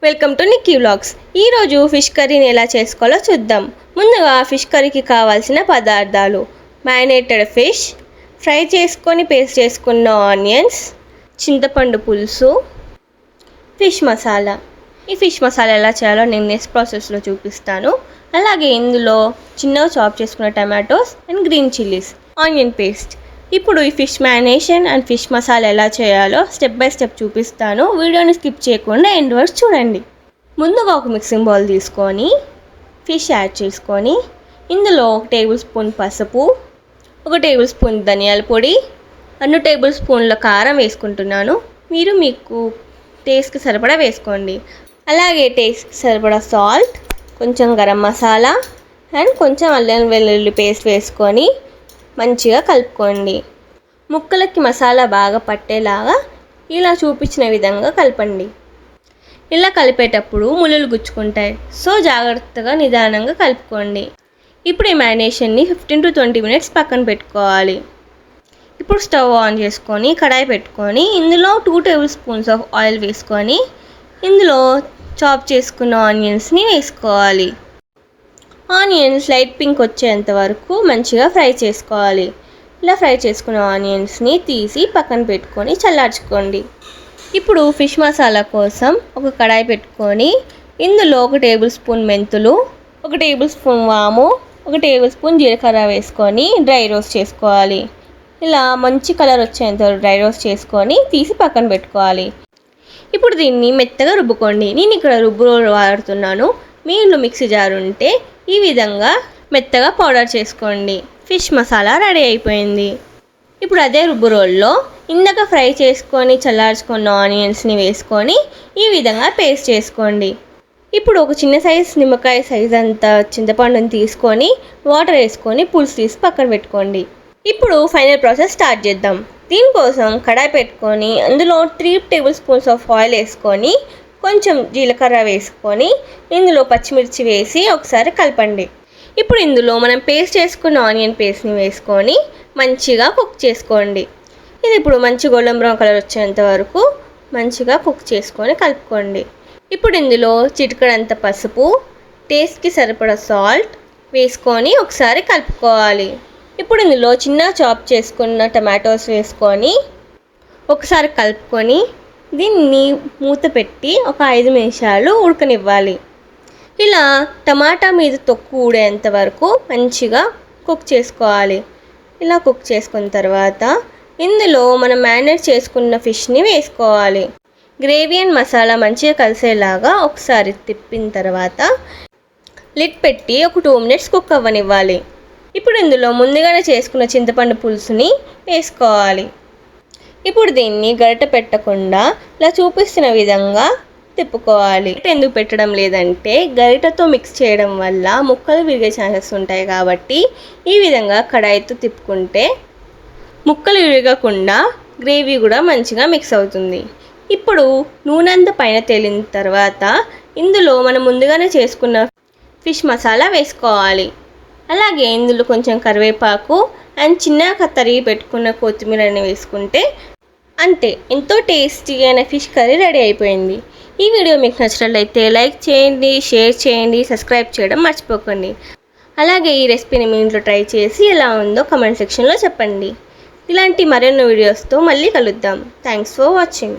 Welcome to Nikki vlogs. ఈరోజు fish కర్రీని ఎలా చేసుకోవాలో చూద్దాం. ముందుగా ఫిష్ కర్రీకి కావాల్సిన పదార్థాలు: మ్యారినేటెడ్ ఫిష్, ఫ్రై చేసుకొని పేస్ట్ చేసుకున్న ఆనియన్స్, చింతపండు పులుసు, ఫిష్ మసాలా. ఈ ఫిష్ మసాలా ఎలా చేయాలో నేను నెక్స్ట్ ప్రాసెస్లో చూపిస్తాను. అలాగే ఇందులో చిన్నగా చాప్ చేసుకున్న tomatoes and green chillies, onion paste. ఇప్పుడు ఈ fish marination and fish masala ఎలా చేయాలో స్టెప్ బై స్టెప్ చూపిస్తాను. వీడియోని స్కిప్ చేయకుండా ఎండ్ వరకు చూడండి. ముందుగా ఒక మిక్సింగ్ బౌల్ తీసుకొని ఫిష్ యాడ్ చేసుకొని ఇందులో 1 టేబుల్ స్పూన్ పసుపు, 1 టేబుల్ స్పూన్ ధనియాల పొడి, 2 టేబుల్ స్పూన్ల కారం వేసుకుంటున్నాను. మీరు మీకు టేస్ట్కి సరిపడా వేసుకోండి. అలాగే టేస్ట్కి సరిపడా సాల్ట్, కొంచెం గరం మసాలా అండ్ కొంచెం అల్లం వెల్లుల్లి పేస్ట్ వేసుకొని మంచిగా కలుపుకోండి. ముక్కలకి మసాలా బాగా పట్టేలాగా ఇలా చూపించిన విధంగా కలపండి. ఇలా కలిపేటప్పుడు ముళ్ళులు గుచ్చుకుంటాయి, సో జాగ్రత్తగా నిదానంగా కలుపుకోండి. ఇప్పుడు ఈ మ్యారినేషన్ని 15 to 20 మినిట్స్ పక్కన పెట్టుకోవాలి. ఇప్పుడు స్టవ్ ఆన్ చేసుకొని కడాయి పెట్టుకొని ఇందులో 2 టేబుల్ స్పూన్స్ ఆఫ్ ఆయిల్ వేసుకొని ఇందులో చాప్ చేసుకున్న ఆనియన్స్ని వేసుకోవాలి. ఆనియన్స్ లైట్ పింక్ వచ్చేంత వరకు మంచిగా ఫ్రై చేసుకోవాలి. ఇలా ఫ్రై చేసుకున్న ఆనియన్స్ని తీసి పక్కన పెట్టుకొని చల్లార్చుకోండి. ఇప్పుడు ఫిష్ మసాలా కోసం ఒక కడాయి పెట్టుకొని ఇందులో 1 టేబుల్ స్పూన్ మెంతులు, 1 టేబుల్ స్పూన్ వాము, 1 టేబుల్ స్పూన్ జీలకర్ర వేసుకొని డ్రై రోస్ట్ చేసుకోవాలి. ఇలా మంచి కలర్ వచ్చేంత డ్రై రోస్ట్ చేసుకొని తీసి పక్కన పెట్టుకోవాలి. ఇప్పుడు దీన్ని మెత్తగా రుబ్బుకోండి. నేను ఇక్కడ రుబ్బు రోల్ వాడుతున్నాను. మీ ఇంట్లో మిక్సీ జార్ ఉంటే ఈ విధంగా మెత్తగా పౌడర్ చేసుకోండి. ఫిష్ మసాలా రెడీ అయిపోయింది. ఇప్పుడు అదే రుబ్బు రోల్లో ఇందాక ఫ్రై చేసుకొని చల్లార్చుకున్న ఆనియన్స్ని వేసుకొని ఈ విధంగా పేస్ట్ చేసుకోండి. ఇప్పుడు ఒక చిన్న సైజ్ నిమ్మకాయ సైజ్ అంత చింతపండుని తీసుకొని వాటర్ వేసుకొని పులుసు తీసి పక్కన పెట్టుకోండి. ఇప్పుడు ఫైనల్ ప్రాసెస్ స్టార్ట్ చేద్దాం. దీనికోసం కడాయి పెట్టుకొని అందులో 3 టేబుల్ స్పూన్స్ ఆఫ్ ఆయిల్ వేసుకొని కొంచెం జీలకర్ర వేసుకొని ఇందులో పచ్చిమిర్చి వేసి ఒకసారి కలపండి. ఇప్పుడు ఇందులో మనం పేస్ట్ చేసుకున్న ఆనియన్ పేస్ట్ని వేసుకొని మంచిగా కుక్ చేసుకోండి. ఇది ఇప్పుడు మంచి గోల్డెన్ బ్రౌన్ కలర్ వచ్చేంత వరకు మంచిగా కుక్ చేసుకొని కలుపుకోండి. ఇప్పుడు ఇందులో చిటికెడంత పసుపు, టేస్ట్కి సరిపడా సాల్ట్ వేసుకొని ఒకసారి కలుపుకోవాలి. ఇప్పుడు ఇందులో చిన్న చాప్ చేసుకున్న టమాటోస్ వేసుకొని ఒకసారి కలుపుకొని దీన్ని మూత పెట్టి ఒక 5 నిమిషాలు ఉడకనివ్వాలి. ఇలా టమాటా మీద తొక్కు ఊడేంత వరకు మంచిగా కుక్ చేసుకోవాలి. ఇలా కుక్ చేసుకున్న తర్వాత ఇందులో మనం మ్యారినేట్ చేసుకున్న ఫిష్ని వేసుకోవాలి. గ్రేవీ అండ్ మసాలా మంచిగా కలిసేలాగా ఒకసారి తిప్పిన తర్వాత లిడ్ పెట్టి ఒక 2 మినిట్స్ కుక్ అవ్వనివ్వాలి. ఇప్పుడు ఇందులో ముందుగానే చేసుకున్న చింతపండు పులుసుని వేసుకోవాలి. ఇప్పుడు దీన్ని గరిటె పెట్టకుండా ఇలా చూపిస్తున్న విధంగా తిప్పుకోవాలి. ఎందుకు పెట్టడం లేదంటే గరిటెతో మిక్స్ చేయడం వల్ల ముక్కలు విరిగే ఛాన్సెస్ ఉంటాయి కాబట్టి ఈ విధంగా కడాయితో తిప్పుకుంటే ముక్కలు విరగకుండా గ్రేవీ కూడా మంచిగా మిక్స్ అవుతుంది. ఇప్పుడు నూనె అంతా పైన తేలిన తర్వాత ఇందులో మనం ముందుగానే చేసుకున్న ఫిష్ మసాలా వేసుకోవాలి. అలాగే ఇందులో కొంచెం కరివేపాకు అండ్ చిన్నగా తరిగి పెట్టుకున్న కొత్తిమీరని వేసుకుంటే అంతే, ఎంతో టేస్టీ అయిన ఫిష్ కర్రీ రెడీ అయిపోయింది. ఈ వీడియో మీకు నచ్చినట్లయితే లైక్ చేయండి, షేర్ చేయండి, సబ్స్క్రైబ్ చేయడం మర్చిపోకండి. అలాగే ఈ రెసిపీని మీ ఇంట్లో ట్రై చేసి ఎలా ఉందో కామెంట్ సెక్షన్లో చెప్పండి. ఇలాంటి మరెన్నో వీడియోస్తో మళ్ళీ కలుద్దాం. Thanks for watching.